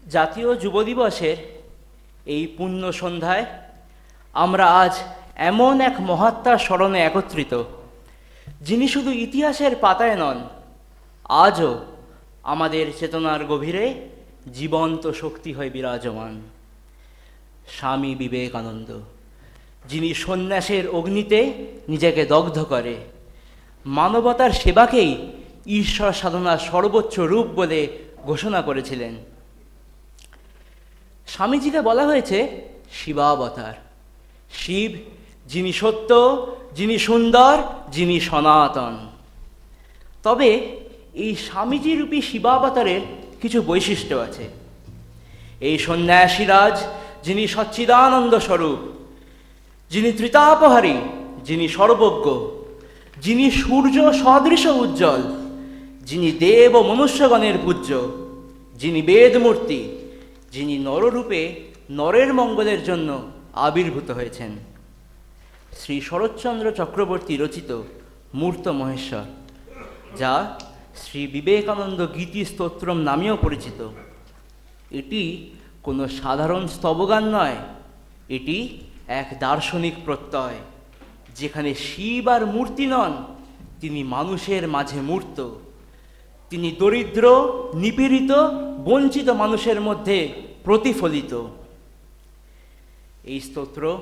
জাতীয় যুব দিবসের এই পুণ্য সন্ধ্যায় আমরা আজ এমন এক মহাত্মার স্মরণে একত্রিত, যিনি শুধু ইতিহাসের পাতায় নন, আজও আমাদের চেতনার গভীরে জীবন্ত শক্তি হয়ে বিরাজমান। স্বামী বিবেকানন্দ, যিনি সন্ন্যাসের অগ্নিতে নিজেকে দগ্ধ করে মানবতার সেবাকেই ঈশ্বর সাধনার সর্বোচ্চ রূপ বলে ঘোষণা করেছিলেন। স্বামীজিকে বলা হয়েছে শিবাবতার। শিব, যিনি সত্য, যিনি সুন্দর, যিনি সনাতন। তবে এই স্বামীজিরূপী শিবাবতারের কিছু বৈশিষ্ট্য আছে। এই সন্ন্যাসীরাজ, যিনি সচ্চিদানন্দ স্বরূপ, যিনি ত্রিতাপহারী, যিনি সর্বজ্ঞ, যিনি সূর্য সদৃশ উজ্জ্বল, যিনি দেব ও মনুষ্যগণের পূজ্য, যিনি বেদমূর্তি, যিনি নররূপে নরের মঙ্গলের জন্য আবির্ভূত হয়েছেন। শ্রী শরৎচন্দ্র চক্রবর্তী রচিত মূর্ত মহেশ্বর, যা শ্রী বিবেকানন্দ গীতি স্তোত্রম নামেও পরিচিত, এটি কোনো সাধারণ স্তবগান নয়, এটি এক দার্শনিক প্রত্যয়, যেখানে শিব আর মূর্তি নন, তিনি মানুষের মাঝে মূর্ত। তিনি দরিদ্র, নিপীড়িত, বঞ্চিত মানুষের মধ্যে প্রতিফলিত। এই স্তোত্র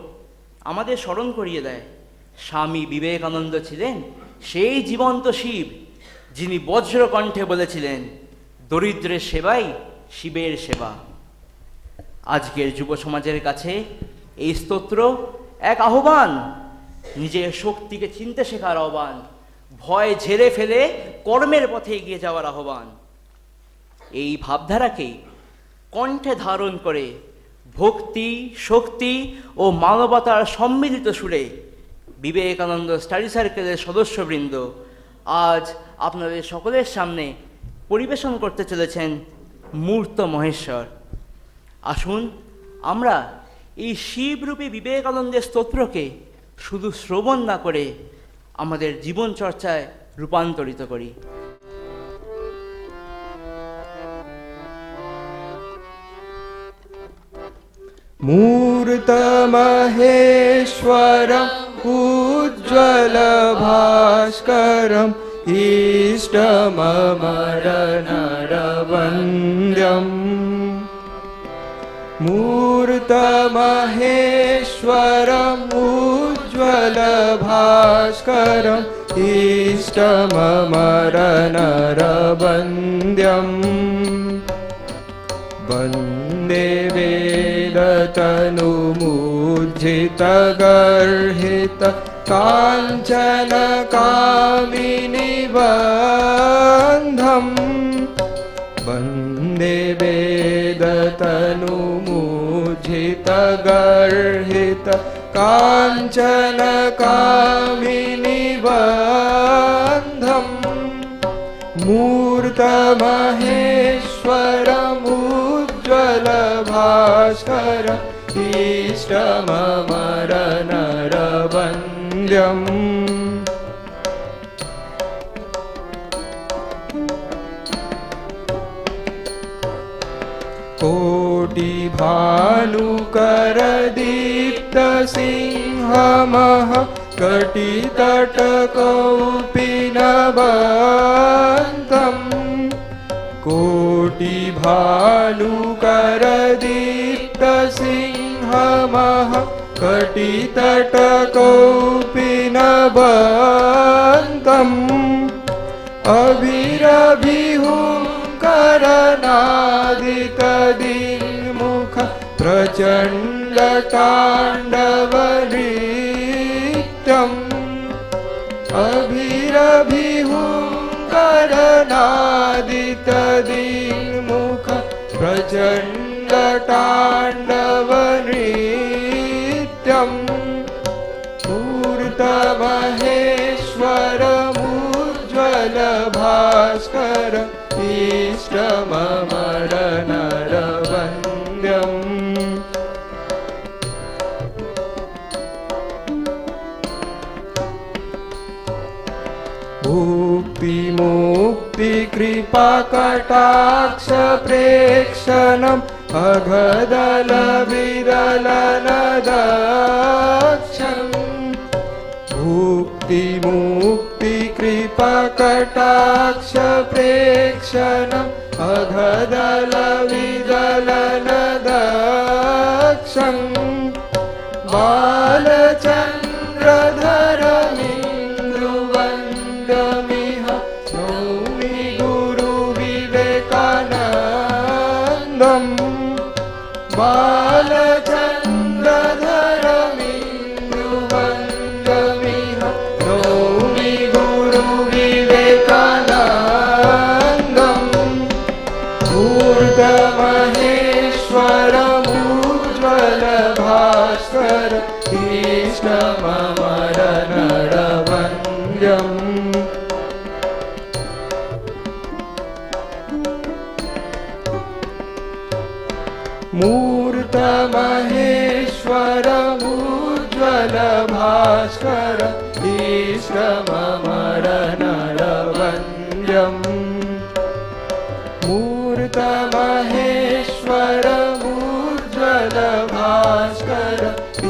আমাদের স্মরণ করিয়ে দেয় স্বামী বিবেকানন্দ ছিলেন সেই জীবন্ত শিব, যিনি বজ্রকণ্ঠে বলেছিলেন, দরিদ্রের সেবাই শিবের সেবা। আজকের যুব সমাজের কাছে এই স্তোত্র এক আহ্বান, নিজের শক্তিকে চিনতে শেখার আহ্বান, ভয় ঝেড়ে ফেলে কর্মের পথে এগিয়ে যাওয়ার আহ্বান। এই ভাবধারাকেই কণ্ঠে ধারণ করে ভক্তি, শক্তি ও মানবতার সম্মিলিত সুরে বিবেকানন্দ স্টাডি সার্কেলের সদস্যবৃন্দ আজ আপনাদের সকলের সামনে পরিবেশন করতে চলেছেন মূর্ত মহেশ্বর। আসুন আমরা এই শিবরূপী বিবেকানন্দের স্তোত্রকে শুধু শ্রবণ না করে আমাদের জীবন চর্চায় রূপান্তরিত করি। मूर्त महेश्वरम् उज्ज्वल भास्करम् इष्टममर नरवन्द्यम्। मूर्त महेश्वरम् उज्ज्वल भास्करम् इष्टममर नरवन्द्यम्। वन्दे वेदतनुमुज्झितगर्हित काञ्चनकामिनीबन्धम्। वन्दे वेदतनुमुज्झितगर्हित काञ्चनकामिनीबन्धम्। मूर्तमहेश्वरम् उज्ज्वल भास्कर इष्टममर नरवन्द्यम्। कोटिभानुकरदीप्तसिंहमः कटितटकौपीनबन्धम्। कोटिभानुकरदीप्तसिंहमः कटितटकौपीनबन्धम्। अभिरभिहुङ्करनादितदिङ्मुख प्रचण्डताण्डवनृत्यम्। अभिरभिहुङ्करनादितदिङ्मुख प्रचण्डताण्डवनृत्यम्। मूर्तमहेश्वरमुज्ज्वल भास्कर इष्टममर नरवन्द्यम्। मुक्तिमुक्तिकृ कृपाकटाक्ष प्रेक्षणम् अघदलविरलनदक्षम् भुक्तिमुक्ति कृपाकटाक्ष प्रेक्षणम् अघदलविरलनदक्षम् बालचन्द्रधरमिन्दुवन्द्यमिह नौमि गुरुविवेकानन्दम् बालचन्द्रधरमिन्दुवन्द्यमिह नौमि गुरुविवेकानन्दम् ऊर्ध्वमहेश्वरमुज्ज्वलभास्कर इष्टममरनरवन्द्यम् मूर्तमहेश्वरमुज्ज्वलभास्कर इष्टममरनरवन्द्यम् मूर्तमहेश्वरमुज्ज्वलभास्कर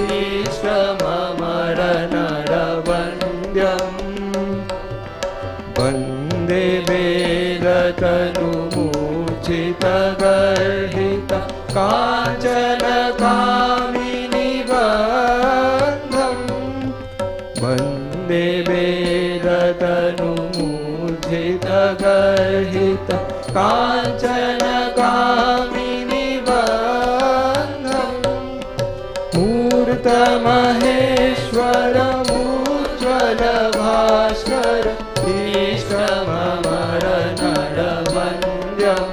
इष्टममरनरवन्द्यम् वन्दे वेदतनुमूर्छितगर्हित काञ्चनकामिनीबन्धम् वन्दे वेदतनुमूर्छितगर्हित काञ्चनकामिनीबन्धम् मूर्तमहेश्वरमुज्ज्वलभास्कर इष्टममरनरवन्द्यम्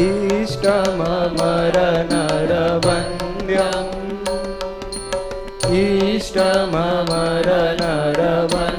इष्टममरनरवन्द्यम् इष्टममरनरवन्द्यम्